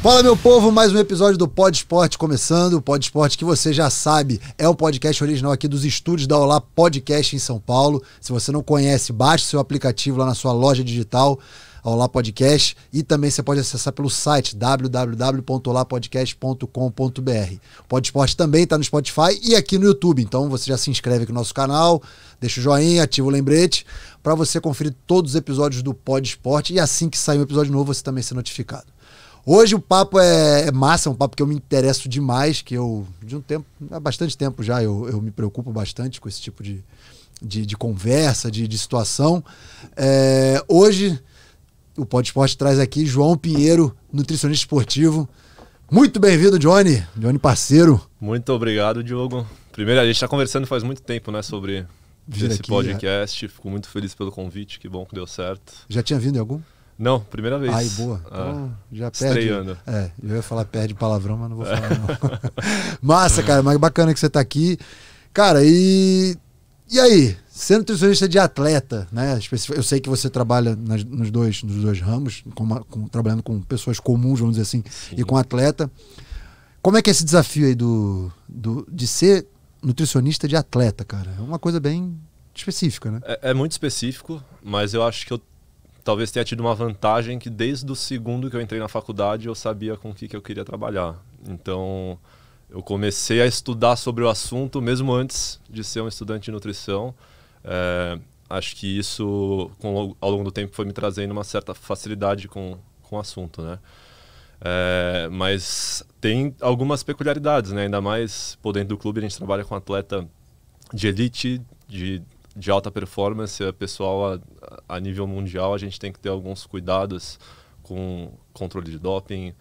Fala, meu povo, mais um episódio do Pod Esporte começando. O Pod Esporte, que você já sabe, é um podcast original aqui dos estúdios da Olá Podcast em São Paulo. Se você não conhece, baixe o seu aplicativo lá na sua loja digital, Olá Podcast, e também você pode acessar pelo site www.olapodcast.com.br. O Pod Esporte também está no Spotify e aqui no YouTube, então você já se inscreve aqui no nosso canal, deixa o joinha, ativa o lembrete para você conferir todos os episódios do Pod Esporte e assim que sair um episódio novo você também ser notificado. Hoje o papo é massa, um papo que eu me interesso demais, que eu, há bastante tempo já, eu me preocupo bastante com esse tipo de conversa, de situação. Hoje o Pod Esporte traz aqui João Pinheiro, nutricionista esportivo. Muito bem-vindo, Johnny. Johnny, parceiro. Muito obrigado, Diogo. Primeiro, a gente está conversando faz muito tempo, né, sobre esse podcast. Fico muito feliz pelo convite, que bom que deu certo. Já tinha vindo em algum? Não, primeira vez. Ai, boa. Então, já perde. Estreando. Eu ia falar perde palavrão, mas não vou falar não. Massa, cara, mas bacana que você tá aqui. Cara, e aí? Sendo nutricionista de atleta, né? Eu sei que você trabalha nos dois ramos, trabalhando com pessoas comuns, vamos dizer assim, sim, e com atleta. Como é que é esse desafio aí de ser nutricionista de atleta, cara? É uma coisa bem específica, né? É muito específico, mas eu acho que eu talvez tenha tido uma vantagem que desde o segundo que eu entrei na faculdade eu sabia com o que eu queria trabalhar. Então eu comecei a estudar sobre o assunto mesmo antes de ser um estudante de nutrição. Acho que isso ao longo do tempo foi me trazendo uma certa facilidade com o assunto, né? Mas tem algumas peculiaridades, né? Ainda mais dentro do clube a gente trabalha com atleta de elite, de alta performance, pessoal a nível mundial. A gente tem que ter alguns cuidados com controle de doping,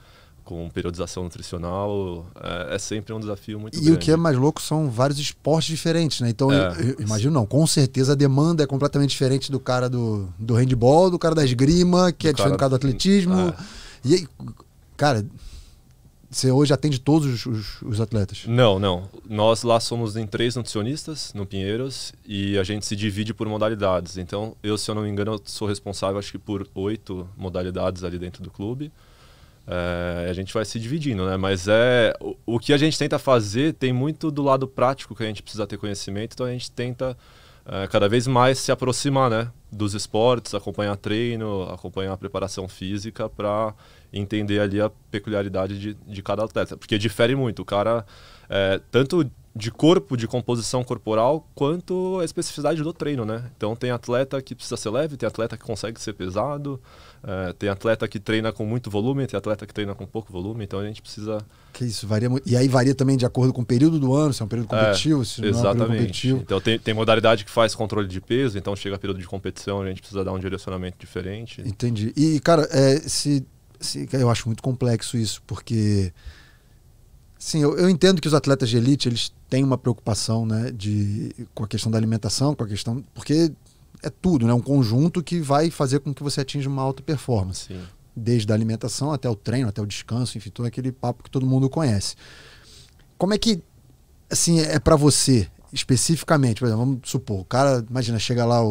com periodização nutricional. É sempre um desafio muito grande. E o que é mais louco são vários esportes diferentes, né? Então, eu imagino, não, com certeza a demanda é completamente diferente do cara do handball, do cara da esgrima, que é diferente do cara do atletismo. E aí, cara, você hoje atende todos os atletas? Não. Nós lá somos em 3 nutricionistas, no Pinheiros, e a gente se divide por modalidades. Então, se eu não me engano, eu sou responsável, acho que por 8 modalidades ali dentro do clube. A gente vai se dividindo, né? Mas o que a gente tenta fazer tem muito do lado prático que a gente precisa ter conhecimento, então a gente tenta cada vez mais se aproximar, né, dos esportes, acompanhar treino, acompanhar a preparação física para entender ali a peculiaridade de cada atleta, porque difere muito, o cara, tanto de corpo, de composição corporal, quanto a especificidade do treino, né? Então tem atleta que precisa ser leve, tem atleta que consegue ser pesado, tem atleta que treina com muito volume, tem atleta que treina com pouco volume, então a gente precisa... Que isso, varia muito. E aí varia também de acordo com o período do ano, se é um período competitivo, se não é um período competitivo. Então tem modalidade que faz controle de peso, então chega período de competição, a gente precisa dar um direcionamento diferente. Entendi. E, cara, eu acho muito complexo isso, porque... Sim, eu entendo que os atletas de elite, eles têm uma preocupação, né, com a questão da alimentação, porque é tudo, né, um conjunto que vai fazer com que você atinja uma alta performance. Sim. Desde a alimentação até o treino, até o descanso, enfim, todo aquele papo que todo mundo conhece. Como é que, assim, é para você, especificamente? Por exemplo, vamos supor, o cara, imagina, chega lá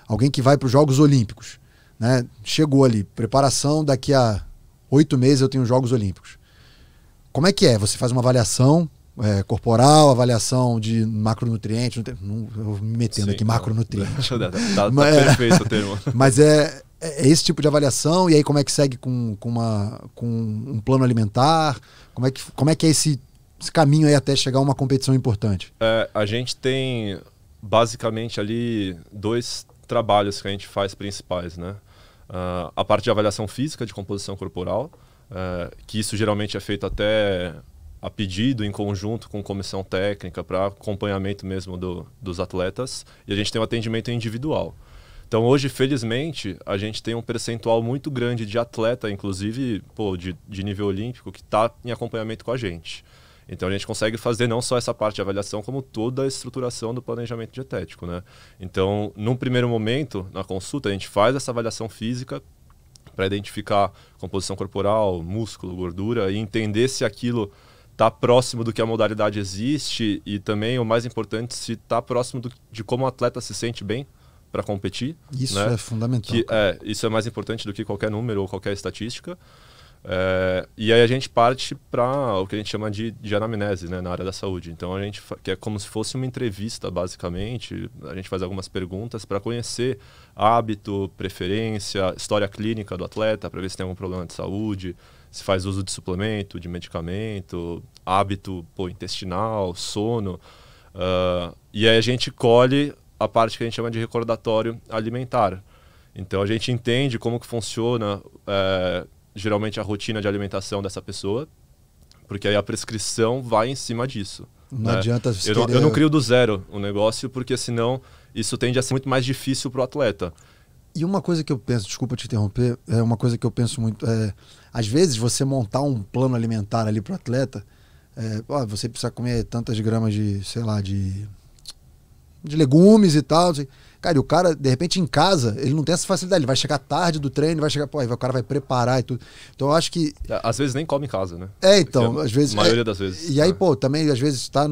alguém que vai para os Jogos Olímpicos, né, chegou ali, preparação, daqui a 8 meses eu tenho os Jogos Olímpicos. Como é que é? Você faz uma avaliação corporal, avaliação de macronutrientes, eu vou me metendo aqui, macronutrientes. Tá perfeito o termo. Mas é esse tipo de avaliação, e aí como é que segue com um plano alimentar? Como é que é esse caminho aí até chegar a uma competição importante? A gente tem basicamente ali 2 trabalhos que a gente faz principais, né? A parte de avaliação física, de composição corporal, que isso geralmente é feito até a pedido, em conjunto com comissão técnica, para acompanhamento mesmo dos atletas, e a gente tem um atendimento individual. Então hoje, felizmente, a gente tem um percentual muito grande de atleta, inclusive de nível olímpico, que está em acompanhamento com a gente. Então a gente consegue fazer não só essa parte de avaliação, como toda a estruturação do planejamento dietético, né? Então, num primeiro momento, na consulta, a gente faz essa avaliação física para identificar composição corporal, músculo, gordura, e entender se aquilo está próximo do que a modalidade existe, e também, o mais importante, se está próximo de como o atleta se sente bem para competir. Isso, né? é fundamental. Isso é mais importante do que qualquer número ou qualquer estatística. E aí a gente parte para o que a gente chama de anamnese, né, na área da saúde. Então que é como se fosse uma entrevista, basicamente. A gente faz algumas perguntas para conhecer hábito, preferência, história clínica do atleta, para ver se tem algum problema de saúde, se faz uso de suplemento, de medicamento, hábito intestinal, sono. E aí a gente colhe a parte que a gente chama de recordatório alimentar. Então a gente entende como que funciona geralmente a rotina de alimentação dessa pessoa, porque aí a prescrição vai em cima disso. Não adianta você eu não crio do zero o negócio, porque senão isso tende a ser muito mais difícil para o atleta. E uma coisa que eu penso, desculpa te interromper, é uma coisa que eu penso muito, às vezes você montar um plano alimentar ali para o atleta, você precisa comer tantas gramas de, sei lá, de legumes e tal, assim. Cara, e o cara, de repente, em casa, ele não tem essa facilidade. Ele vai chegar tarde do treino, vai chegar, aí o cara vai preparar e tudo. Então, eu acho que... Às vezes nem come em casa, né? Então, às vezes... A maioria das vezes. E aí, também, às vezes, está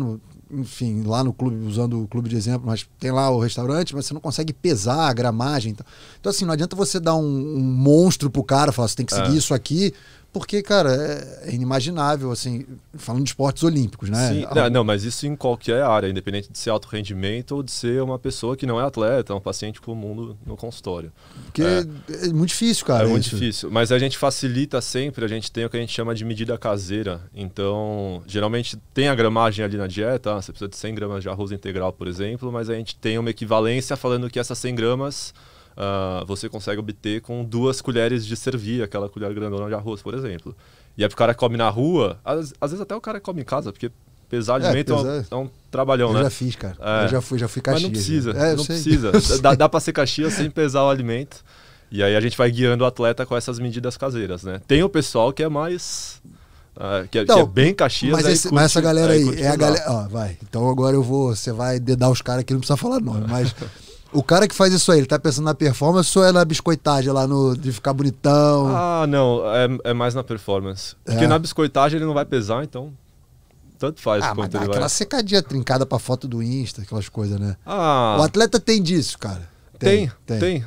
enfim, lá no clube, usando o clube de exemplo, mas tem lá o restaurante, mas você não consegue pesar a gramagem. Então, assim, não adianta você dar um monstro pro cara, falar, você tem que seguir isso aqui, porque, cara, é inimaginável, assim, falando de esportes olímpicos, né? Sim, não, mas isso em qualquer área, independente de ser alto rendimento ou de ser uma pessoa que não é atleta, é um paciente comum no consultório. Porque é muito difícil, cara. É muito difícil, mas a gente facilita sempre, a gente tem o que a gente chama de medida caseira. Então, geralmente tem a gramagem ali na dieta, você precisa de 100 gramas de arroz integral, por exemplo, mas a gente tem uma equivalência falando que essas 100 gramas... você consegue obter com 2 colheres de servir, aquela colher grandona de arroz, por exemplo. E aí pro cara que come na rua, às vezes até o cara que come em casa, porque pesar alimento é um trabalhão, né? Eu já fiz, cara. Eu já fui Caxias. Mas não precisa, não precisa. Dá pra ser Caxias sem pesar o alimento. E aí a gente vai guiando o atleta com essas medidas caseiras, né? Tem o pessoal que é mais... que é bem Caxias. Mas essa galera aí, a galera... vai. Então agora você vai dedar os caras aqui, não precisa falar nome, mas... O cara que faz isso aí, ele tá pensando na performance ou é na biscoitagem lá, de ficar bonitão? Não, é mais na performance. Porque na biscoitagem ele não vai pesar, então tanto faz. Mas dá aquela secadinha trincada pra foto do Insta, aquelas coisas, né? O atleta tem disso, cara. Tem,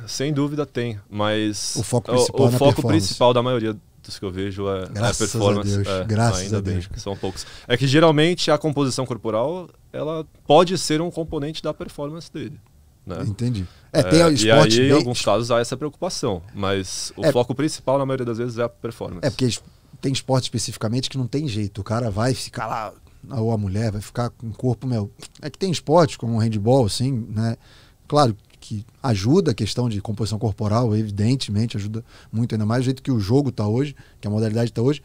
sem dúvida tem. Mas o foco principal, o foco principal da maioria dos que eu vejo é a performance. Graças a Deus. São poucos. É que geralmente a composição corporal, ela pode ser um componente da performance dele. Né? Entendi. Tem esporte e aí, em alguns casos, há essa preocupação. Mas o foco principal, na maioria das vezes, é a performance. Porque tem esporte especificamente que não tem jeito. O cara vai ficar lá, ou a mulher vai ficar com o corpo... É que tem esporte, como o handball, assim, né? Claro que ajuda a questão de composição corporal, evidentemente, ajuda muito, ainda mais do jeito que o jogo está hoje, que a modalidade está hoje.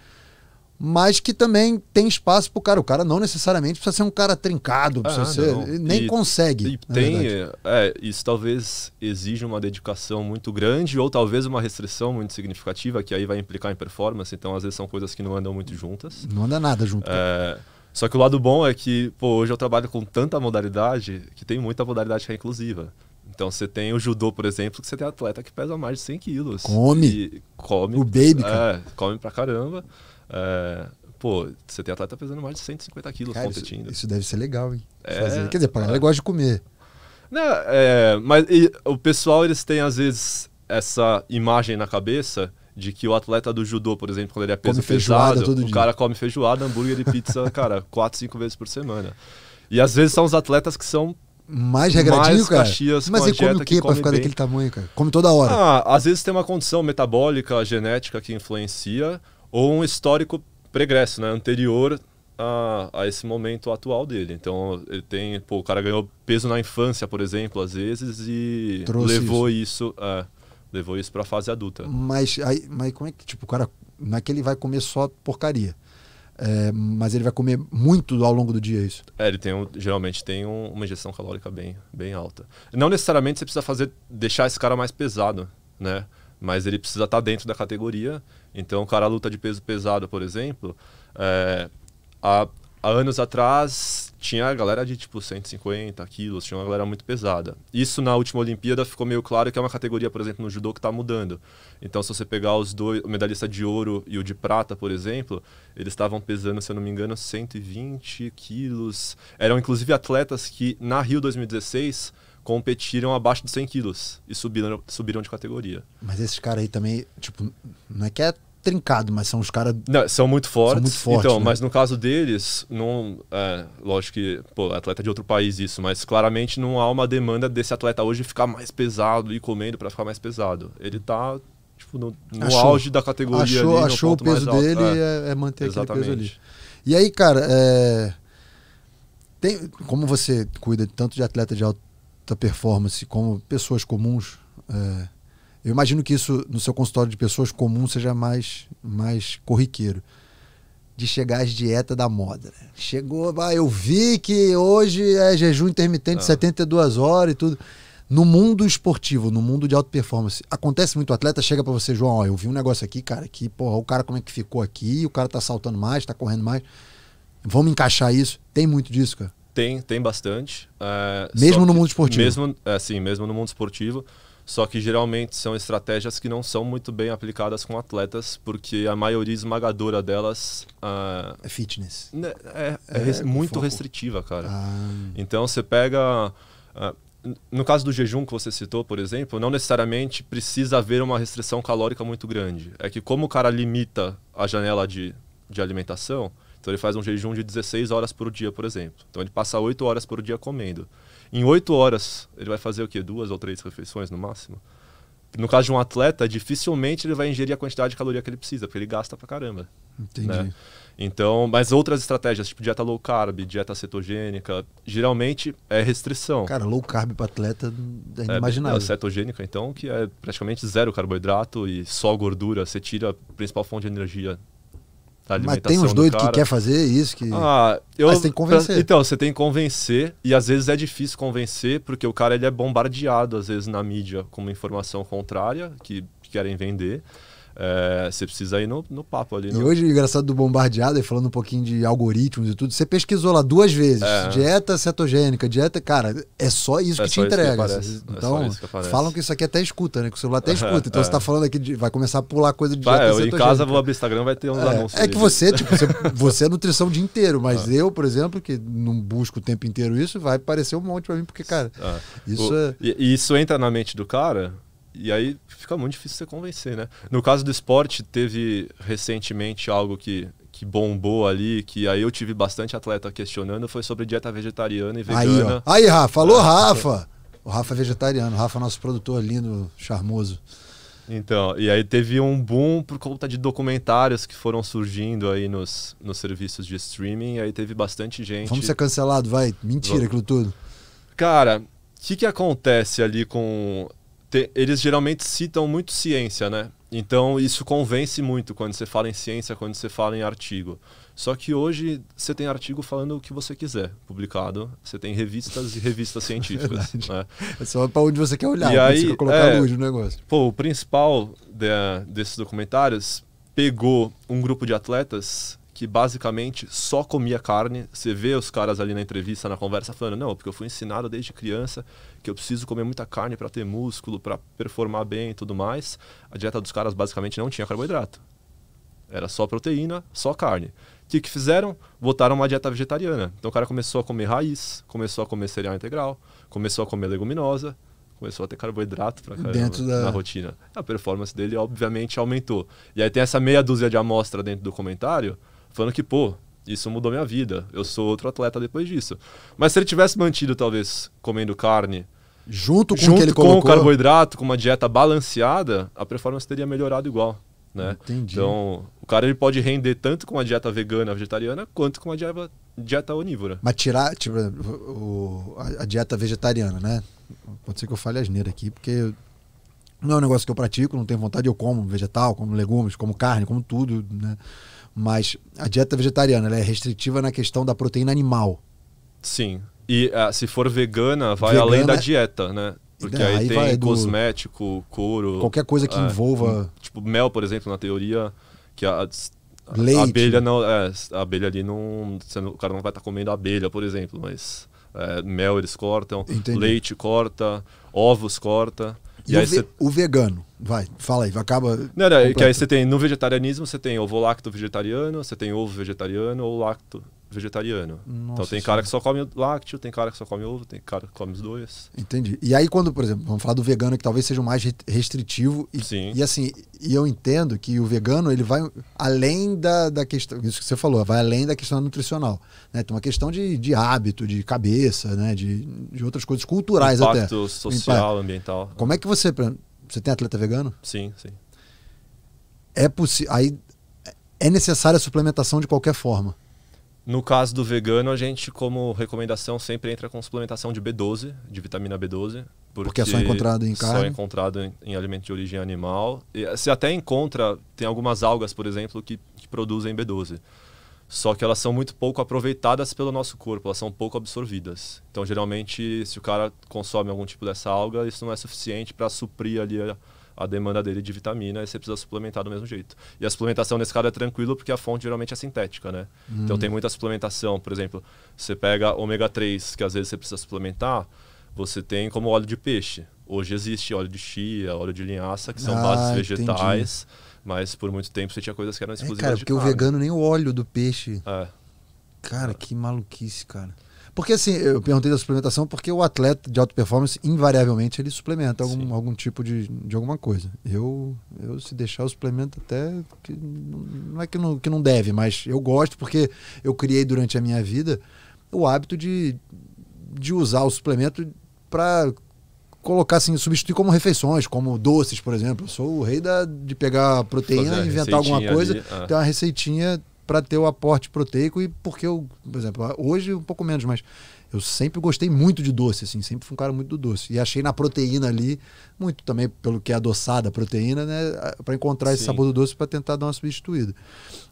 Mas que também tem espaço pro cara. O cara não necessariamente precisa ser um cara trincado, precisa ser, nem consegue. Isso talvez exija uma dedicação muito grande ou talvez uma restrição muito significativa, que aí vai implicar em performance. Então, às vezes, são coisas que não andam muito juntas. Não anda nada junto. Só que o lado bom é que, hoje eu trabalho com tanta modalidade que tem muita modalidade que é inclusiva. Então, você tem o judô, por exemplo, que você tem atleta que pesa mais de 100 quilos. Come. O baby, cara. Come pra caramba. Você tem atleta pesando mais de 150 quilos, cara, competindo. Isso deve ser legal, hein? Quer dizer, pra galera gosta de comer. Mas o pessoal, eles têm às vezes essa imagem na cabeça de que o atleta do judô, por exemplo, quando ele é peso pesado, o cara come feijoada, hambúrguer e pizza, cara, 4, 5 vezes por semana. E às vezes são os atletas que são mais regradinho, cara. Mas ele come o quê pra ficar daquele tamanho, cara? Come toda hora. Às vezes tem uma condição metabólica, genética que influencia, ou um histórico pregresso, né, anterior a esse momento atual dele. Então, ele tem... o cara ganhou peso na infância, por exemplo, às vezes, e levou isso para a fase adulta. Mas como é que, tipo, o cara... Não é que ele vai comer só porcaria. Mas ele vai comer muito ao longo do dia, isso? Ele geralmente tem uma ingestão calórica bem alta. Não necessariamente você precisa deixar esse cara mais pesado, né? Mas ele precisa estar dentro da categoria. Então, o cara luta de peso pesado, por exemplo, há anos atrás tinha a galera de tipo 150 quilos, tinha uma galera muito pesada. Isso na última Olimpíada ficou meio claro que é uma categoria, por exemplo, no judô que está mudando. Então, se você pegar os dois, o medalhista de ouro e o de prata, por exemplo, eles estavam pesando, se eu não me engano, 120 quilos. Eram inclusive atletas que na Rio 2016 competiram abaixo de 100 quilos e subiram de categoria. Mas esses caras aí também, tipo, não é que é trincados, mas são os caras... São muito fortes. São muito fortes, então, né? mas no caso deles, não, lógico que, pô, atleta de outro país isso, mas claramente não há uma demanda desse atleta hoje ficar mais pesado e comendo para ficar mais pesado. Ele tá, tipo, no auge da categoria ali, achou o peso dele é manter exatamente. aquele peso ali. E aí, cara, como você cuida tanto de atleta de alta performance como pessoas comuns, eu imagino que isso no seu consultório de pessoas comuns seja mais corriqueiro. De chegar às dietas da moda. Né? Chegou, eu vi que hoje é jejum intermitente de 72 horas e tudo. No mundo esportivo, no mundo de alta performance, acontece muito, o atleta chega pra você, João, eu vi um negócio aqui, cara, que, porra, o cara como é que ficou aqui, o cara tá saltando mais, tá correndo mais. Vamos encaixar isso? Tem muito disso, cara? Tem bastante. Mesmo no mundo esportivo? Mesmo no mundo esportivo. Só que geralmente são estratégias que não são muito bem aplicadas com atletas, porque a maioria esmagadora delas... é fitness. Muito foco. Restritiva, cara. Então você pega... no caso do jejum que você citou, por exemplo, não necessariamente precisa haver uma restrição calórica muito grande. É que como o cara limita a janela de alimentação, então ele faz um jejum de 16 horas por dia, por exemplo. Então ele passa 8 horas por dia comendo. Em 8 horas, ele vai fazer o quê? 2 ou 3 refeições no máximo? No caso de um atleta, dificilmente ele vai ingerir a quantidade de caloria que ele precisa, porque ele gasta pra caramba. Entendi. Né? Então, mas outras estratégias, tipo dieta low carb, dieta cetogênica, geralmente é restrição. Cara, low carb para atleta é inimaginável. Cetogênica, então, que é praticamente zero carboidrato e só gordura. Você tira a principal fonte de energia da alimentação. Mas tem uns doidos que quer fazer isso, que... Mas você tem que convencer. Então, você tem que convencer, e às vezes é difícil convencer, porque o cara ele é bombardeado, às vezes, na mídia com uma informação contrária, que querem vender. Você precisa ir no papo ali. E hoje, o engraçado do bombardeado, aí falando um pouquinho de algoritmos e tudo, você pesquisou lá 2 vezes. Dieta cetogênica, dieta... Cara, é só isso que te entrega. Então, falam que isso aqui até escuta, né? Que o celular até escuta. Então, você tá falando aqui, vai começar a pular coisa de dieta cetogênica. Em casa, vou abrir o Instagram, vai ter uns anúncios. É que você, tipo, você é nutrição o dia inteiro, mas eu, por exemplo, que não busco o tempo inteiro isso, vai parecer um monte pra mim, porque, cara, isso E isso entra na mente do cara... E aí fica muito difícil você convencer, né? No caso do esporte, teve recentemente algo que bombou ali, que aí eu tive bastante atleta questionando, foi sobre dieta vegetariana e vegana. Aí Rafa, falou Rafa! O Rafa é vegetariano, o Rafa é nosso produtor lindo, charmoso. Então, e aí teve um boom por conta de documentários que foram surgindo aí nos serviços de streaming, e aí teve bastante gente... Vamos ser cancelados, vai. Mentira aquilo tudo. Cara, o que acontece ali com... Eles geralmente citam muito ciência, né? Então isso convence muito quando você fala em ciência, quando você fala em artigo. Só que hoje você tem artigo falando o que você quiser publicado. Você tem revistas e revistas científicas. Né? É só para onde você quer olhar, e aí, você quer colocar luz no negócio. Pô, o principal desses documentários pegou um grupo de atletas que basicamente só comia carne. Você vê os caras ali na entrevista, na conversa, falando, não, porque eu fui ensinado desde criança que eu preciso comer muita carne para ter músculo, para performar bem e tudo mais. A dieta dos caras basicamente não tinha carboidrato. Era só proteína, só carne. O que fizeram? Botaram uma dieta vegetariana. Então o cara começou a comer raiz, começou a comer cereal integral, começou a comer leguminosa, começou a ter carboidrato pra caramba na rotina. A performance dele, obviamente, aumentou. E aí tem essa meia dúzia de amostra dentro do comentário, falando que, pô, isso mudou minha vida. Eu sou outro atleta depois disso. Mas se ele tivesse mantido, talvez, comendo carne... Junto com o que ele colocou... com o carboidrato, com uma dieta balanceada, a performance teria melhorado igual. Né? Entendi. Então, o cara ele pode render tanto com uma dieta vegana, vegetariana, quanto com uma dieta onívora. Mas tirar tipo, a dieta vegetariana, né? Pode ser que eu fale asneira aqui, porque não é um negócio que eu pratico, não tenho vontade, eu como vegetal, como legumes, como carne, como tudo, né? Mas a dieta vegetariana, ela é restritiva na questão da proteína animal. Sim. E se for vegana, vai além da dieta, né? Porque aí tem cosmético, couro... Qualquer coisa que envolva... Tipo mel, por exemplo, na teoria, que a leite. Abelha não... a abelha ali não... O cara não vai estar comendo abelha, por exemplo, mas... mel eles cortam, Entendi. Leite corta, ovos corta... E aí o vegano, vai, fala aí, acaba... Não, que aí você tem, no vegetarianismo, você tem ovo-lacto vegetariano, você tem ovo vegetariano ou lacto vegetariano. Nossa, então tem cara que só come lácteo, tem cara que só come ovo, tem cara que come os dois. Entendi. E aí quando, por exemplo, vamos falar do vegano que talvez seja o mais restritivo Sim. E assim, e eu entendo que o vegano ele vai além da questão, isso que você falou, vai além da questão nutricional, né? Tem uma questão de hábito, de cabeça, né? De outras coisas culturais até. Impacto social, ambiental. Como é que você tem atleta vegano? Sim, sim. Aí é necessária a suplementação de qualquer forma. No caso do vegano, a gente, como recomendação, sempre entra com suplementação de B12, de vitamina B12. Porque é só encontrado em carne? Só encontrado em alimento de origem animal. E se até encontra, tem algumas algas, por exemplo, que produzem B12. Só que elas são muito pouco aproveitadas pelo nosso corpo, elas são pouco absorvidas. Então, geralmente, se o cara consome algum tipo dessa alga, isso não é suficiente para suprir ali a demanda dele de vitamina, e você precisa suplementar do mesmo jeito. E a suplementação nesse caso é tranquilo porque a fonte geralmente é sintética, né? Então tem muita suplementação, por exemplo, você pega ômega 3, que às vezes você precisa suplementar, você tem como óleo de peixe. Hoje existe óleo de chia, óleo de linhaça, que são bases vegetais, mas por muito tempo você tinha coisas que eram exclusivas de porque carne. o vegano nem o óleo do peixe. Cara, que maluquice, cara. Porque assim, eu perguntei da suplementação porque o atleta de alta performance, invariavelmente, ele suplementa algum tipo de alguma coisa. Eu, se deixar, eu suplemento até, não é que não deve, mas eu gosto porque eu criei durante a minha vida o hábito de usar o suplemento para colocar assim, substituir como refeições, como doces, por exemplo. Eu sou o rei de pegar proteína, inventar alguma coisa, ter uma receitinha para ter o aporte proteico, e porque eu, por exemplo, hoje um pouco menos, mas eu sempre gostei muito de doce, assim, sempre fui um cara muito do doce. E achei na proteína ali, muito também pelo que é adoçada a proteína, né, para encontrar esse sabor do doce para tentar dar uma substituída.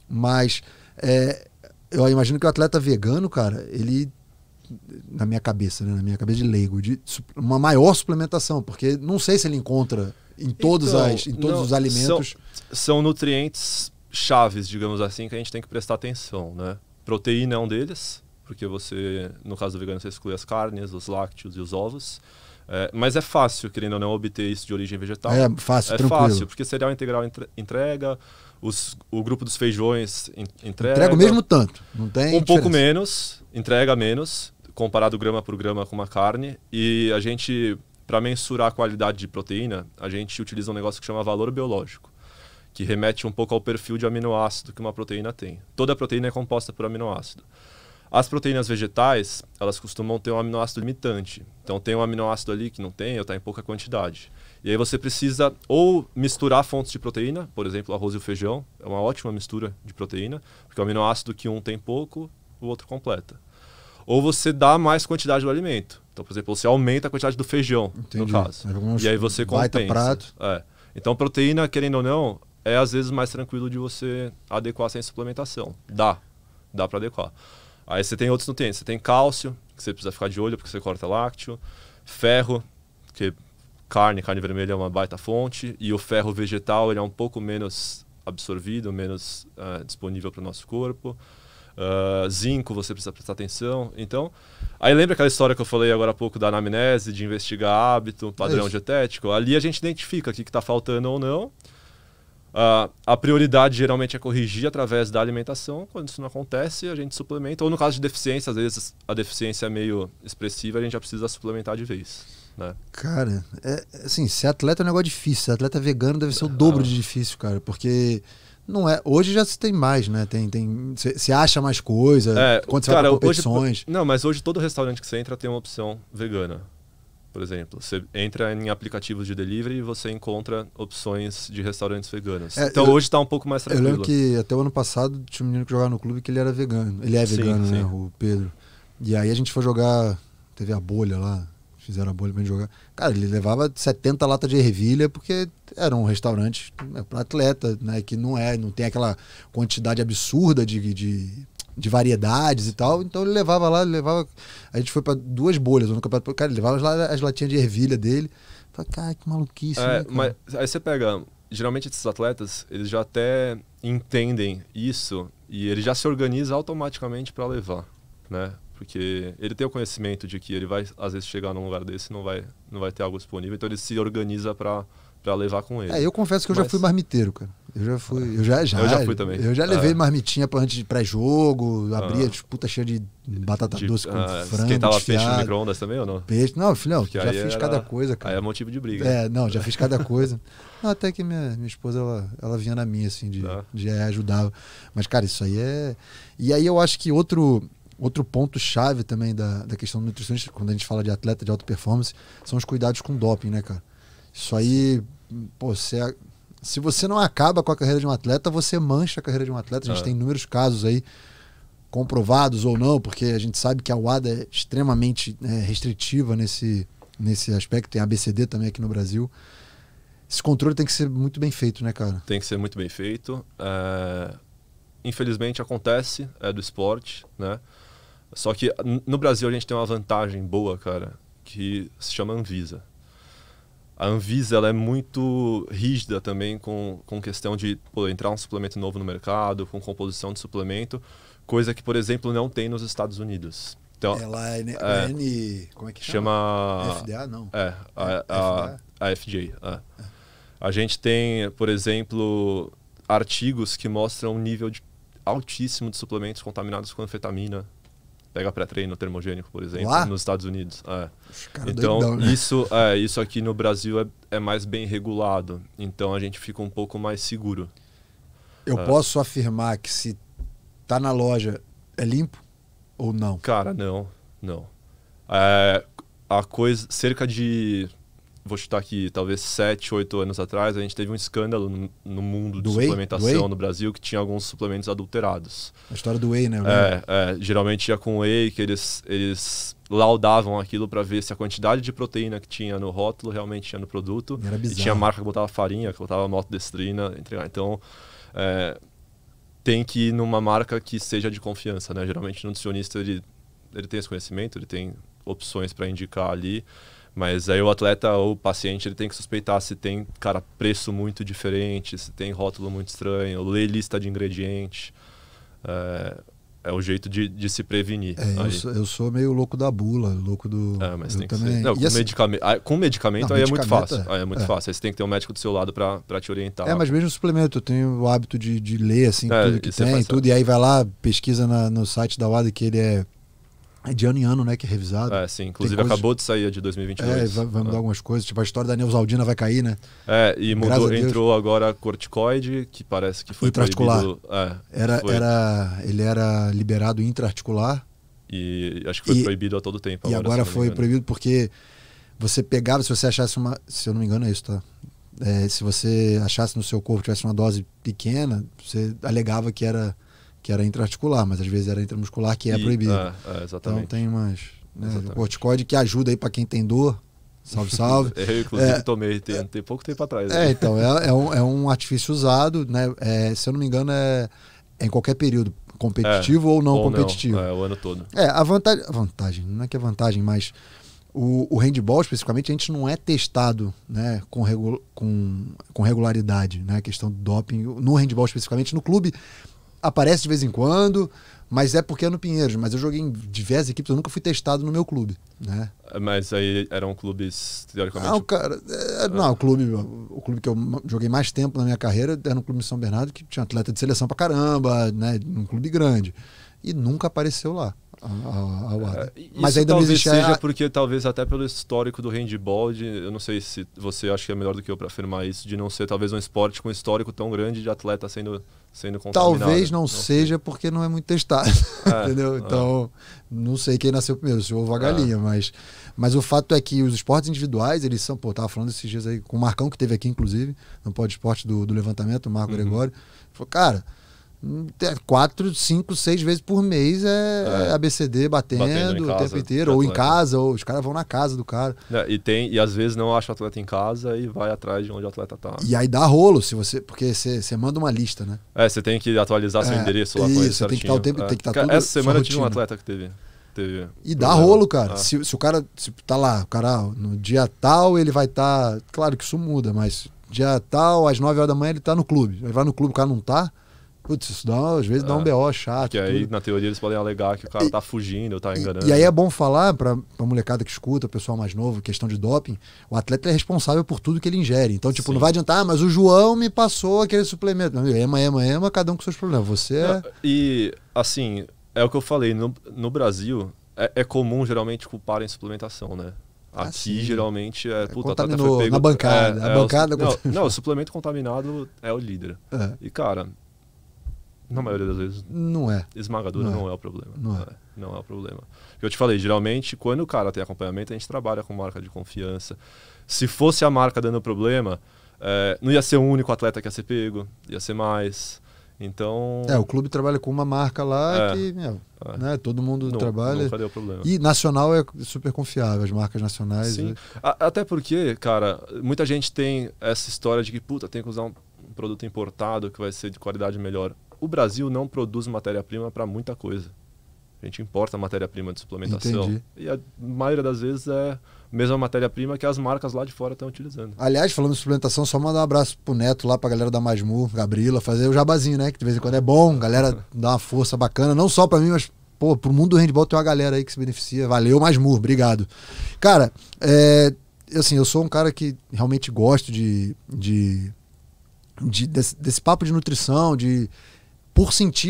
Mas eu imagino que o atleta vegano, cara, ele, na minha cabeça, né, na minha cabeça de leigo, de uma maior suplementação, porque não sei se ele encontra em todos os alimentos. São nutrientes chaves, digamos assim, que a gente tem que prestar atenção, né? Proteína é um deles, porque você, no caso do vegano, você exclui as carnes, os lácteos e os ovos. Mas é fácil, querendo ou não, obter isso de origem vegetal. É fácil, tranquilo. É fácil, porque cereal integral entrega, o grupo dos feijões entrega. Entrega o mesmo tanto, não tem diferença. Pouco menos, entrega menos, comparado grama por grama com uma carne. E a gente, para mensurar a qualidade de proteína, a gente utiliza um negócio que chama valor biológico, que remete um pouco ao perfil de aminoácido que uma proteína tem. Toda proteína é composta por aminoácido. As proteínas vegetais, elas costumam ter um aminoácido limitante. Então tem um aminoácido ali que não tem, ou está em pouca quantidade. E aí você precisa ou misturar fontes de proteína, por exemplo, o arroz e o feijão, é uma ótima mistura de proteína, porque o aminoácido que um tem pouco, o outro completa. Ou você dá mais quantidade do alimento. Então, por exemplo, você aumenta a quantidade do feijão, no caso. E aí você compensa. Prato. Então proteína, querendo ou não, é às vezes mais tranquilo de você adequar sem suplementação. Dá para adequar. Aí você tem outros nutrientes. Você tem cálcio, que você precisa ficar de olho porque você corta lácteo. Ferro, que carne vermelha é uma baita fonte. E o ferro vegetal ele é um pouco menos absorvido, menos disponível para o nosso corpo. Zinco, você precisa prestar atenção. Então, aí lembra aquela história que eu falei agora há pouco da anamnese, de investigar hábito, padrão dietético? Ali a gente identifica o que está faltando ou não. A prioridade geralmente é corrigir através da alimentação. Quando isso não acontece, a gente suplementa. Ou no caso de deficiência, às vezes a deficiência é meio expressiva, a gente já precisa suplementar de vez, né? Cara, assim, ser atleta é um negócio difícil. Ser atleta vegano deve ser o dobro de difícil, cara. Porque não é. Hoje já se tem mais, né? Você acha mais coisa quando você vai pra competições. Não, mas hoje todo restaurante que você entra tem uma opção vegana. Por exemplo, você entra em aplicativos de delivery e você encontra opções de restaurantes veganos. Então hoje está um pouco mais tranquilo. Eu lembro que até o ano passado tinha um menino que jogava no clube que ele era vegano. Ele é vegano, né? O Pedro. E aí a gente foi jogar, teve a bolha lá, fizeram a bolha pra gente jogar. Cara, ele levava 70 latas de ervilha porque era um restaurante para atleta, né? Que não tem aquela quantidade absurda de variedades e tal, então ele levava lá, a gente foi para 2 bolhas no campeonato, cara, ele levava as latinhas de ervilha dele. Falei, cara, que maluquice, né, cara? Mas aí você pega, geralmente esses atletas, eles já até entendem isso e ele já se organiza automaticamente para levar, né? Porque ele tem o conhecimento de que ele vai às vezes chegar num lugar desse e não vai ter algo disponível, então ele se organiza para para levar com ele. Eu confesso que eu já fui marmiteiro, cara. Eu já fui também. Eu já levei marmitinha antes de pré-jogo, abria puta cheia de batata doce com frango. Esquentava peixe no micro-ondas também ou não? Peixe. Não, filhão, já fiz cada coisa, cara. Aí é motivo de briga. Não, já fiz cada coisa. Não, até que minha esposa, ela vinha na minha, assim, de ajudava. Mas, cara, isso aí é... E aí eu acho que outro ponto-chave também da questão do nutricionista, quando a gente fala de atleta de alta performance, são os cuidados com doping, né, cara? Isso aí, pô, se você não acaba com a carreira de um atleta, você mancha a carreira de um atleta. A gente tem inúmeros casos aí, comprovados ou não, porque a gente sabe que a UADA é extremamente restritiva nesse aspecto. Tem a ABCD também aqui no Brasil. Esse controle tem que ser muito bem feito, né, cara? Tem que ser muito bem feito. Infelizmente acontece, é do esporte, né? Só que no Brasil a gente tem uma vantagem boa, cara, que se chama Anvisa. A Anvisa ela é muito rígida também com questão de entrar um suplemento novo no mercado, com composição de suplemento, coisa que, por exemplo, não tem nos Estados Unidos. Então, como é que chama? FDA, não. A FJ. A gente tem, por exemplo, artigos que mostram um nível altíssimo de suplementos contaminados com anfetamina. Pega pré-treino termogênico, por exemplo, nos Estados Unidos. Então, doidão, né? Isso aqui no Brasil é mais bem regulado. Então, a gente fica um pouco mais seguro. Eu posso afirmar que se tá na loja, é limpo ou não? Cara, não. A coisa, cerca de... Vou chutar aqui, talvez 7, 8 anos atrás, a gente teve um escândalo no mundo de suplementação no Brasil, que tinha alguns suplementos adulterados. A história do whey, né? Geralmente ia com whey, que eles laudavam aquilo para ver se a quantidade de proteína que tinha no rótulo realmente tinha no produto. Era bizarro. E tinha marca que botava farinha, que botava maltodextrina. Então, tem que ir numa marca que seja de confiança, né? Geralmente o nutricionista ele tem esse conhecimento, ele tem opções para indicar ali. Mas aí o atleta ou o paciente ele tem que suspeitar se tem, cara, preço muito diferente, se tem rótulo muito estranho, ler lista de ingredientes. É o jeito de se prevenir. Eu sou meio louco da bula, louco do... mas tem que também... ser. Não, com medicamento não, aí é muito fácil. Aí é muito fácil. Aí você tem que ter um médico do seu lado para te orientar. Mas mesmo suplemento, eu tenho o hábito de ler assim, tudo que tem, tudo. E aí vai lá, pesquisa no site da UADA que ele é de ano em ano, né, que é revisado. Sim. Inclusive acabou de sair a de 2022. Vai mudar algumas coisas. Tipo, a história da Neusaldina vai cair, né? E entrou agora corticoide, que parece que foi proibido. Ele era liberado intraarticular. E acho que foi proibido a todo tempo. E agora foi proibido porque você pegava, se você achasse se eu não me engano é isso, tá? Se você achasse no seu corpo, tivesse uma dose pequena, você alegava que era intraarticular, mas às vezes era intramuscular, que é proibido. Exatamente. Então tem umas... o corticoide que ajuda aí para quem tem dor. Salve, salve. Eu, inclusive, tomei tem pouco tempo atrás. Então, é um artifício usado, né? Se eu não me engano, é em qualquer período, competitivo ou não competitivo. O ano todo. A vantagem, não é que é vantagem, mas o handball, especificamente, a gente não é testado, né, com regularidade, né? A questão do doping. No handball, especificamente, no clube, aparece de vez em quando, mas é porque é no Pinheiros. Mas eu joguei em diversas equipes, eu nunca fui testado no meu clube, né? Mas aí eram clubes, teoricamente... Não, cara, o clube que eu joguei mais tempo na minha carreira era no clube de São Bernardo, que tinha atleta de seleção pra caramba, né? Um clube grande. E nunca apareceu lá. Mas ainda não existe. Seja porque talvez até pelo histórico do handball, eu não sei se você acha que é melhor do que eu para afirmar isso, de não ser talvez um esporte com um histórico tão grande de atleta sendo contaminado. Talvez não seja porque não é muito testado, entendeu? Então, não sei quem nasceu primeiro, se houve a galinha, mas o fato é que os esportes individuais, eles são, tava falando esses dias aí com o Marcão, que teve aqui inclusive, no Pod Esporte do levantamento, o Marco Gregório, falou, cara, 4, 5, 6 vezes por mês ABCD batendo o tempo inteiro, ou em casa, ou os caras vão na casa do cara. E às vezes não acha o atleta em casa e vai atrás de onde o atleta tá. E aí dá rolo, porque você manda uma lista, né? Você tem que atualizar seu endereço lá com ele certinho. Tem que estar o tempo, tem que estar tudo. Essa semana eu tive um atleta que teve e dá rolo, cara. Se o cara tá lá, o cara no dia tal ele vai estar, claro que isso muda, mas dia tal, às 9 horas da manhã ele tá no clube. Aí vai no clube, o cara não tá. Putz, isso às vezes dá um BO chato. Porque aí, na teoria, eles podem alegar que o cara tá fugindo, tá enganando. E aí é bom falar pra molecada que escuta, o pessoal mais novo, questão de doping, o atleta é responsável por tudo que ele ingere. Então, tipo, não vai adiantar, mas o João me passou aquele suplemento. Não, ema, cada um com seus problemas. Você não, e, assim, é o que eu falei, no Brasil, é comum, geralmente, culparem suplementação, né? Aqui, geralmente, puta, contaminou foi pego, na bancada. A bancada não, o suplemento contaminado é o líder. E, cara, na maioria das vezes, não é. Esmagadora não é o problema. Não é o problema. Eu te falei, geralmente, quando o cara tem acompanhamento, a gente trabalha com marca de confiança. Se fosse a marca dando problema, não ia ser o único atleta que ia ser pego, ia ser mais. Então... o clube trabalha com uma marca lá que, né, todo mundo trabalha. Nunca deu problema. E nacional é super confiável, as marcas nacionais. Sim. Até porque, cara, muita gente tem essa história de que, puta, tem que usar um produto importado que vai ser de qualidade melhor. O Brasil não produz matéria-prima para muita coisa. A gente importa matéria-prima de suplementação. Entendi. E a maioria das vezes é a mesma matéria-prima que as marcas lá de fora estão utilizando. Aliás, falando de suplementação, só mandar um abraço pro Neto lá, pra galera da Masmu, Gabriela, fazer o jabazinho, né? Que de vez em quando é bom, galera dá uma força bacana, não só pra mim, mas pro mundo do handball tem uma galera aí que se beneficia. Valeu, Masmu, obrigado. Cara, assim, eu sou um cara que realmente gosto desse papo de nutrição,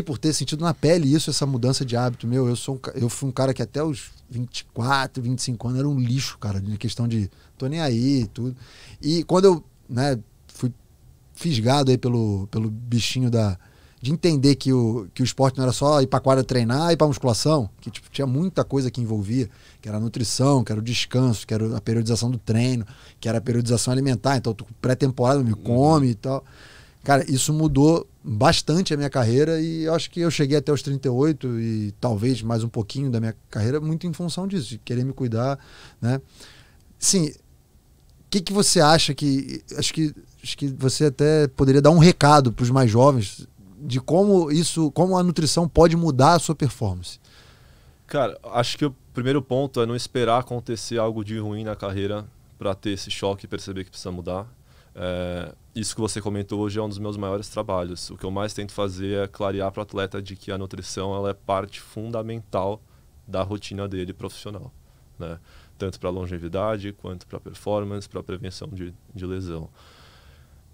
por ter sentido na pele isso, essa mudança de hábito. Eu fui um cara que até os 24, 25 anos era um lixo, cara, de questão de tô nem aí e tudo. E quando eu, né, fui fisgado aí pelo bichinho de entender que o esporte não era só ir pra quadra treinar e pra musculação, que tipo, tinha muita coisa que envolvia, que era a nutrição, que era o descanso, que era a periodização do treino, que era a periodização alimentar, então pré-temporada me come e tal. Cara, isso mudou bastante a minha carreira e eu acho que eu cheguei até os 38 e talvez mais um pouquinho da minha carreira muito em função disso, de querer me cuidar, né? Sim, o que você acha que... Acho que você até poderia dar um recado para os mais jovens de como a nutrição pode mudar a sua performance. Cara, acho que o primeiro ponto é não esperar acontecer algo de ruim na carreira para ter esse choque e perceber que precisa mudar. Isso que você comentou hoje é um dos meus maiores trabalhos. O que eu mais tento fazer é clarear para o atleta de que a nutrição ela é parte fundamental da rotina dele profissional, né? Tanto para longevidade, quanto para performance, para prevenção de lesão.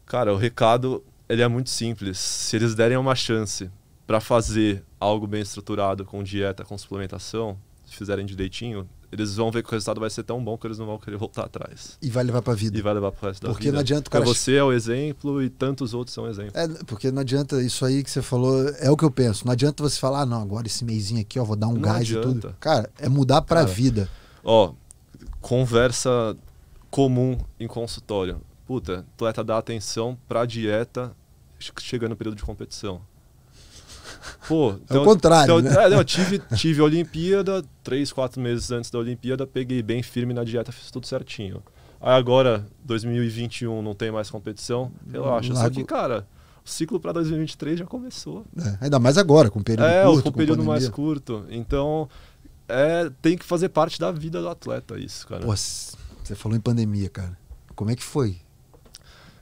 Cara, o recado ele é muito simples. Se eles derem uma chance para fazer algo bem estruturado, com dieta, com suplementação, se fizerem direitinho, eles vão ver que o resultado vai ser tão bom que eles não vão querer voltar atrás. E vai levar pra vida. E vai levar pro resto da vida. Porque não adianta o cara... Você é o exemplo e tantos outros são exemplos. Porque não adianta, isso aí que você falou, é o que eu penso. Não adianta você falar, não, agora esse mêsinho aqui, ó, vou dar um gás e tudo. Cara, é mudar pra vida. Ó, conversa comum em consultório. Puta, atleta dá atenção pra dieta chegando no período de competição. Pô, então, é o contrário, né? Eu tive a Olimpíada, 3, 4 meses antes da Olimpíada, peguei bem firme na dieta, fiz tudo certinho. Aí agora, 2021, não tem mais competição, relaxa. Só que, cara, o ciclo para 2023 já começou. Ainda mais agora, com o período curto. Com o período mais curto. Então, tem que fazer parte da vida do atleta isso, cara. Pô, você falou em pandemia, cara. Como é que foi?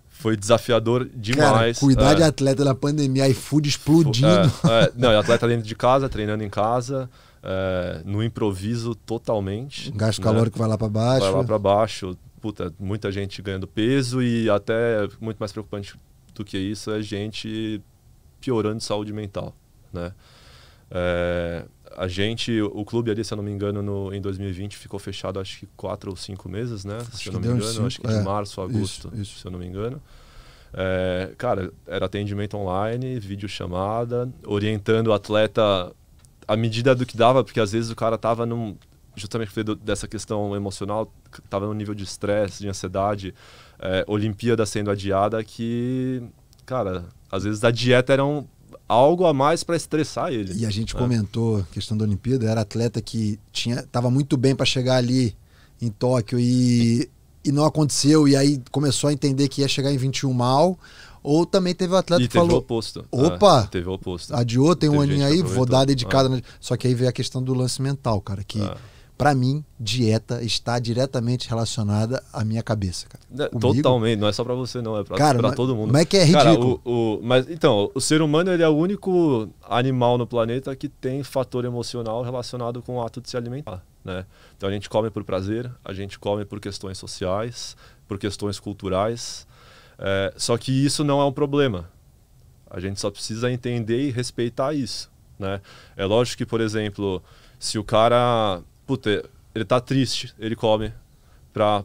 Foi desafiador demais. Cara, cuidar de atleta na pandemia, iFood explodindo. Não, atleta dentro de casa, treinando em casa, no improviso totalmente. O gasto calórico vai lá para baixo. Vai lá para baixo. Puta, muita gente ganhando peso e até muito mais preocupante do que isso é gente piorando de saúde mental, né? O clube ali, se eu não me engano, em 2020 ficou fechado acho que 4 ou 5 meses, né? Se eu não me engano, acho que de março a agosto, isso. se eu não me engano. Cara, era atendimento online, videochamada, orientando o atleta à medida do que dava, porque às vezes o cara tava justamente dessa questão emocional, tava num nível de estresse, de ansiedade, Olimpíada sendo adiada, que, cara, às vezes a dieta era algo a mais para estressar ele. E a gente comentou a questão da Olimpíada, era atleta que tava muito bem para chegar ali em Tóquio e não aconteceu, e aí começou a entender que ia chegar em 21 mal, ou também teve o atleta que falou... teve o oposto. Opa! Teve o oposto. Adiou, tem um aninho aí, vou dar dedicada. Só que aí veio a questão do lance mental, cara, que Pra mim, dieta está diretamente relacionada à minha cabeça, cara. Totalmente, não é só pra você não, é pra todo mundo. Mas é que é ridículo. Cara, mas então, o ser humano ele é o único animal no planeta que tem fator emocional relacionado com o ato de se alimentar, né? Então a gente come por prazer, a gente come por questões sociais, por questões culturais, só que isso não é um problema. A gente só precisa entender e respeitar isso, né? É lógico que, por exemplo, se o cara... Puta, ele tá triste, ele come pra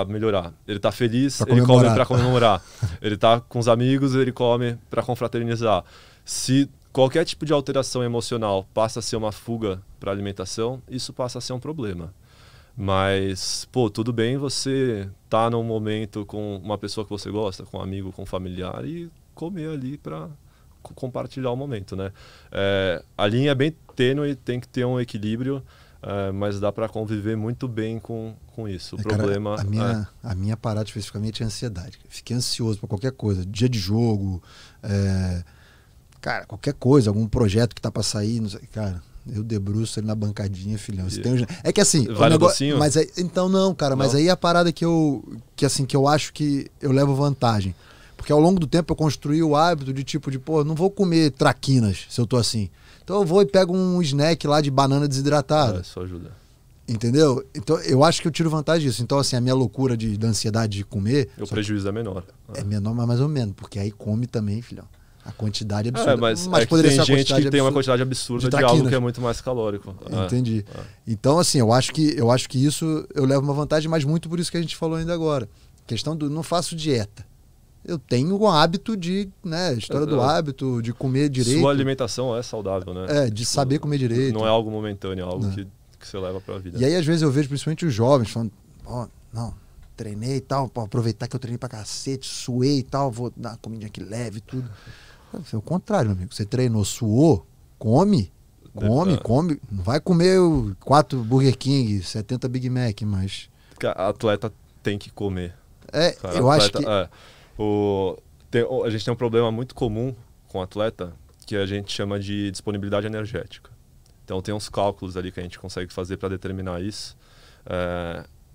melhorar. Ele tá feliz, ele come pra comemorar. Ele tá com os amigos, ele come pra confraternizar. Se qualquer tipo de alteração emocional passa a ser uma fuga pra alimentação, isso passa a ser um problema. Mas, pô, tudo bem você tá num momento com uma pessoa que você gosta, com um amigo, com um familiar, e comer ali pra compartilhar o momento, né? A linha é bem tênue, tem que ter um equilíbrio, mas dá para conviver muito bem com isso. O problema... A minha parada especificamente é a ansiedade. Fiquei ansioso para qualquer coisa. Dia de jogo, cara, qualquer coisa, algum projeto que tá para sair, não sei, cara, eu debruço ali na bancadinha, filhão. É que assim... Vai no docinho? Mas então não, cara, mas aí é a parada que eu acho que eu levo vantagem. Porque ao longo do tempo eu construí o hábito de pô, não vou comer traquinas se eu tô assim. Então eu vou e pego um snack lá de banana desidratada. Isso ajuda. Entendeu? Então eu acho que eu tiro vantagem disso. Então assim, a minha loucura da ansiedade de comer... O prejuízo é menor. É menor, mas mais ou menos. Porque aí come também, filhão. A quantidade é absurda. Mas poderia ser tem gente que tem uma quantidade absurda de algo que é muito mais calórico. Entendi. Então assim, eu acho que isso eu levo uma vantagem, mas muito por isso que a gente falou ainda agora. Questão do não faço dieta. Eu tenho o hábito de, né, história do hábito, de comer direito. Sua alimentação é saudável, né? De saber comer direito. Não é algo momentâneo, é algo que você leva pra vida. E aí às vezes eu vejo principalmente os jovens falando, não, treinei e tal, pra aproveitar que eu treinei pra cacete, suei e tal, vou dar uma comidinha que leve e tudo. É o contrário, meu amigo. Você treinou, suou, come. Não vai comer 4 Burger King, 70 Big Mac, mas... A atleta tem que comer. Cara, eu acho que... A gente tem um problema muito comum com o atleta que a gente chama de disponibilidade energética. Então tem uns cálculos ali que a gente consegue fazer para determinar isso.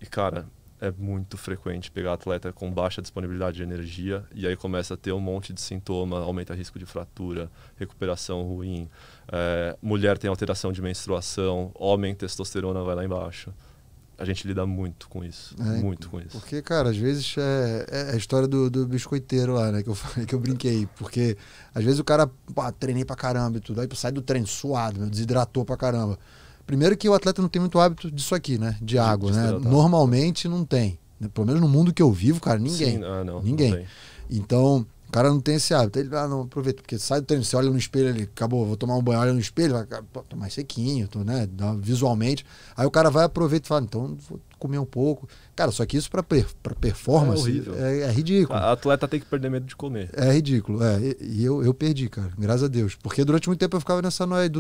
E cara, é muito frequente pegar atleta com baixa disponibilidade de energia e aí começa a ter um monte de sintoma, aumenta o risco de fratura, recuperação ruim, mulher tem alteração de menstruação, homem testosterona vai lá embaixo. A gente lida muito com isso, muito com isso. Porque, cara, às vezes é a história do biscoiteiro lá, né, que eu falei, que eu brinquei. Porque, às vezes o cara, treinei pra caramba e tudo, aí sai do treino suado, desidratou pra caramba. Primeiro que o atleta não tem muito hábito disso aqui, né, de água, né? Normalmente não tem. Pelo menos no mundo que eu vivo, cara, ninguém. Sim, ninguém. Não tem. Então... O cara não tem esse hábito. Ele não aproveita, porque sai do treino, você olha no espelho, ele acabou, vou tomar um banho, olha no espelho, tô mais sequinho, né, visualmente. Aí o cara vai, aproveita e fala, então vou comer um pouco. Cara, só que isso pra performance é ridículo. A atleta tem que perder medo de comer. É ridículo, e eu perdi, cara, graças a Deus. Porque durante muito tempo eu ficava nessa noia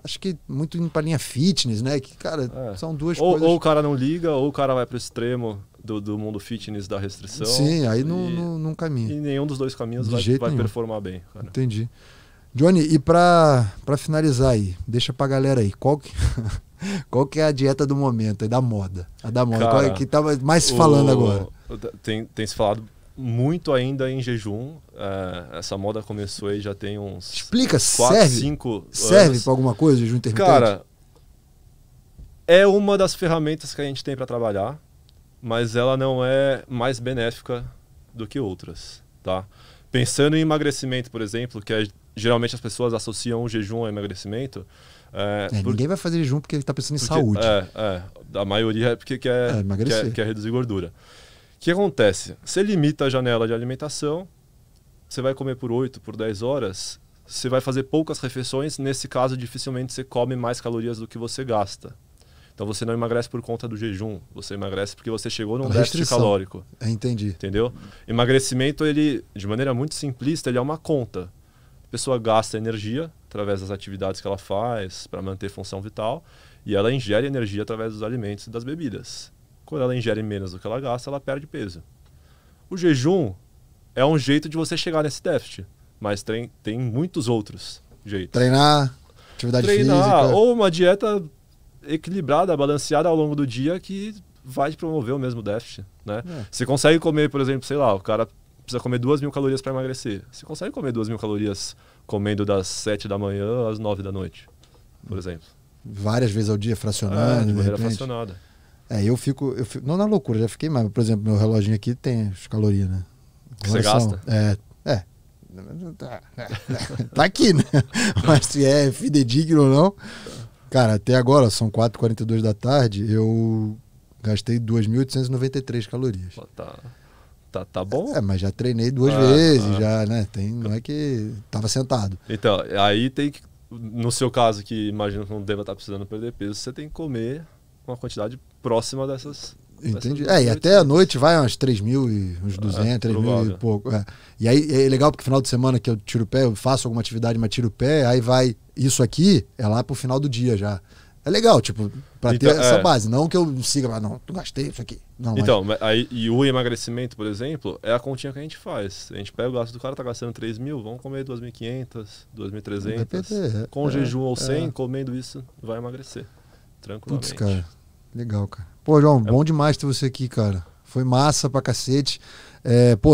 acho que muito indo pra linha fitness, né, que, cara, são duas coisas... Ou o cara não liga, ou o cara vai pro extremo do mundo fitness, da restrição. Sim, aí não caminha. E nenhum dos dois caminhos vai performar bem, cara. Entendi. Johnny, e pra finalizar aí, deixa pra galera aí, qual que é a dieta do momento, da moda? A da moda, cara, qual é que tava mais se falando agora? Tem se falado muito ainda em jejum. Essa moda começou aí já tem uns... Explica, 4, 5 anos. Serve pra alguma coisa, jejum intermitente? Cara, é uma das ferramentas que a gente tem pra trabalhar, mas ela não é mais benéfica do que outras, tá? Pensando em emagrecimento, por exemplo, que geralmente as pessoas associam o jejum ao emagrecimento. Ninguém vai fazer jejum porque ele está pensando em saúde. A maioria é porque quer reduzir gordura. O que acontece? Você limita a janela de alimentação, você vai comer por 8, por 10 horas, você vai fazer poucas refeições, nesse caso dificilmente você come mais calorias do que você gasta. Então você não emagrece por conta do jejum, você emagrece porque você chegou num déficit calórico. Entendi. Entendeu? Emagrecimento, ele, de maneira muito simplista, ele é uma conta. A pessoa gasta energia através das atividades que ela faz para manter função vital e ela ingere energia através dos alimentos e das bebidas. Quando ela ingere menos do que ela gasta, ela perde peso. O jejum é um jeito de você chegar nesse déficit, mas tem muitos outros jeitos. Treinar, atividade física. Ou uma dieta equilibrada, balanceada ao longo do dia que vai te promover o mesmo déficit, né? Você consegue comer, por exemplo, sei lá, o cara precisa comer 2.000 calorias para emagrecer. Você consegue comer 2.000 calorias comendo das 7 da manhã às 9 da noite, por exemplo. Várias vezes ao dia, fracionando. De maneira fracionada. Eu fico, não na loucura, já fiquei mais. Por exemplo, meu reloginho aqui tem as calorias, né? Que você gasta? Tá aqui, né? Mas se é fidedigno ou não. Cara, até agora, são 4h42 da tarde, eu gastei 2.893 calorias. Tá bom? Mas já treinei 2 vezes, já, né? Não é que tava sentado. Então, aí tem que, no seu caso, que imagino que não deva estar precisando perder peso, você tem que comer uma quantidade próxima dessas. Entendi. E até a noite vai umas 3.000 e uns 200, 3.000 e pouco. E aí é legal porque final de semana que eu tiro o pé, eu faço alguma atividade, mas tiro o pé, aí vai. Isso aqui é lá pro final do dia já. É legal, tipo, pra ter essa base. Não que eu siga, mas não, tu gastei isso aqui. Não, então, aí, e o emagrecimento, por exemplo, é a continha que a gente faz. A gente pega o gasto do cara, tá gastando 3.000, vamos comer 2.500, 2.300. Com jejum ou sem, comendo isso, vai emagrecer. Tranquilamente. Putz, cara. Legal, cara. Pô, João, bom demais ter você aqui, cara. Foi massa pra cacete.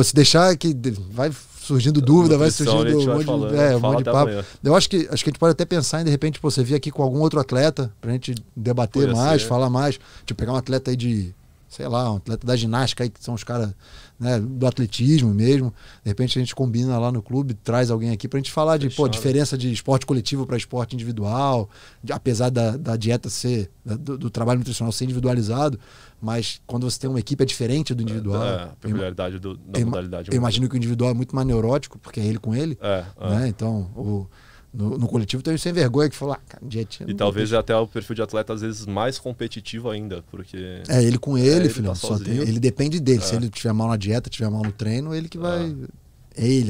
Se deixar que vai surgindo dúvida, vai surgindo um monte de papo. Eu acho que a gente pode até pensar em, de repente, você vir aqui com algum outro atleta pra gente debater mais, falar mais. Tipo, pegar um atleta aí de, sei lá, um atleta da ginástica aí, que são os caras, né, do atletismo mesmo. De repente a gente combina lá no clube, traz alguém aqui pra gente falar de diferença de esporte coletivo para esporte individual, apesar da dieta ser, do trabalho nutricional ser individualizado, mas quando você tem uma equipe é diferente do individual. A peculiaridade da modalidade. Eu imagino que o individual é muito mais neurótico, porque é ele com ele. Né? Então, no coletivo tem o sem vergonha que fala, cara, dietinha. E talvez até o perfil de atleta às vezes mais competitivo ainda, porque... ele com ele, filho. Ele depende dele. Se ele tiver mal na dieta, tiver mal no treino, ele que vai...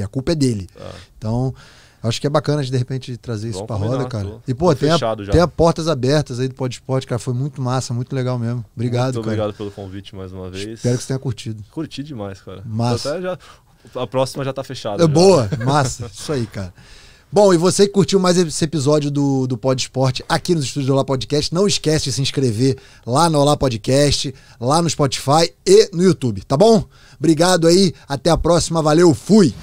a culpa é dele. Então, acho que é bacana de repente trazer isso pra roda, cara. E, pô, tem a portas abertas aí do Pod Esporte, cara. Foi muito massa, muito legal mesmo. Obrigado, muito cara. Obrigado pelo convite mais uma vez. Espero que você tenha curtido. Curti demais, cara. Massa. A próxima já tá fechada. Boa, massa. Isso aí, cara. Bom, e você que curtiu mais esse episódio do Pod Esporte aqui nos estúdios do Olá Podcast, não esquece de se inscrever lá no Olá Podcast, lá no Spotify e no YouTube, tá bom? Obrigado aí, até a próxima, valeu, fui!